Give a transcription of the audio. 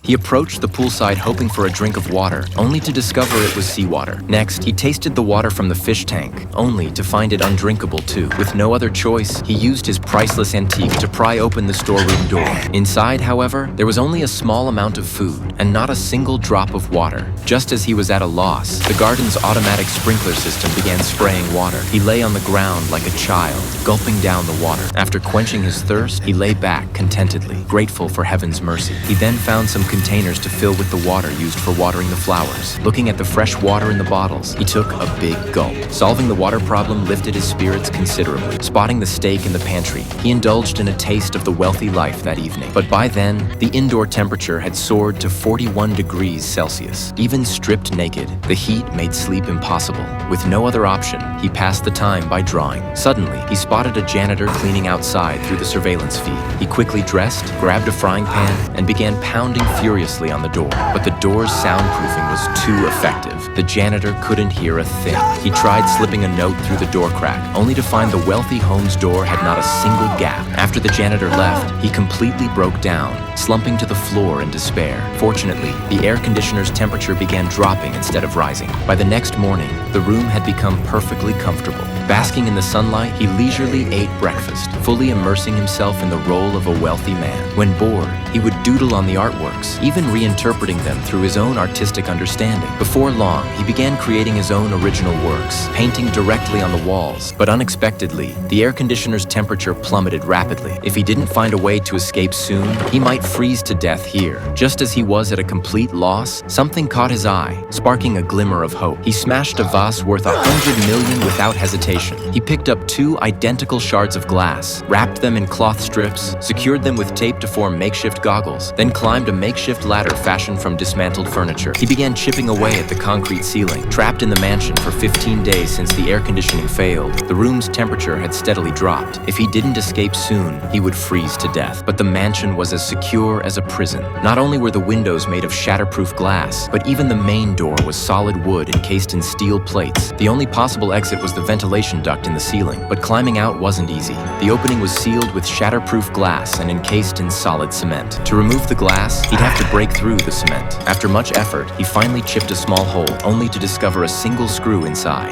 He approached the poolside hoping for a drink of water, only to discover it was seawater. Next, he tasted the water from the fish tank, only to find it undrinkable too. With no other choice, he used his priceless antique to pry open the storeroom door. Inside, however, there was only a small amount of food, and not a single drop of water. Just as he was at a loss, the garden's automatic sprinkler system began spraying water. He lay on the ground like a child, gulping down the water. After quenching his thirst, he lay back contentedly, grateful for heaven's mercy. He then found some containers to fill with the water used for watering the flowers. Looking at the fresh water in the bottles, he took a big gulp. Solving the water problem lifted his spirits considerably. Spotting the steak in the pantry, he indulged in a taste of the wealthy life that evening. But by then, the indoor temperature had soared to 41 degrees Celsius. Even stripped naked, the heat made sleep impossible. With no other option, he passed the time by drawing. Suddenly, he spotted a janitor cleaning outside through the surveillance feed. He quickly dressed, grabbed a frying pan, and began pounding furiously on the door. But the door's soundproofing was too effective. The janitor couldn't hear a thing. He tried slipping a note through the door crack, only to find the wealthy home's door had not a single gap. After the janitor left, he completely broke down, slumping to the floor in despair. Fortunately, the air conditioner's temperature began dropping instead of rising. By the next morning, the room had become perfectly comfortable. Basking in the sunlight, he leisurely ate breakfast, fully immersing himself in the role of a wealthy man. When bored, he would doodle on the artworks, even reinterpreting them through his own artistic understanding. Before long, he began creating his own original works, painting directly on the walls. But unexpectedly, the air conditioner's temperature plummeted rapidly. If he didn't find a way to escape soon, he might freeze to death here. Just as he was at a complete loss, something caught his eye, sparking a glimmer of hope. He smashed a vase worth 100 million without hesitation. He picked up 2 identical shards of glass, wrapped them in cloth strips, secured them with tape to form makeshift goggles, then climbed a makeshift ladder fashioned from dismantled furniture. He began chipping away at the concrete ceiling. Trapped in the mansion for 15 days since the air conditioning failed, the room's temperature had steadily dropped. If he didn't escape soon, he would freeze to death. But the mansion was as secure as a prison. Not only were the windows made of shatterproof glass, but even the main door was solid wood encased in steel plates. The only possible exit was the ventilation duct in the ceiling, but climbing out wasn't easy. The opening was sealed with shatterproof glass and encased in solid cement. To remove the glass, he'd have to break through the cement. After much effort, he finally chipped a small hole, only to discover a single screw inside.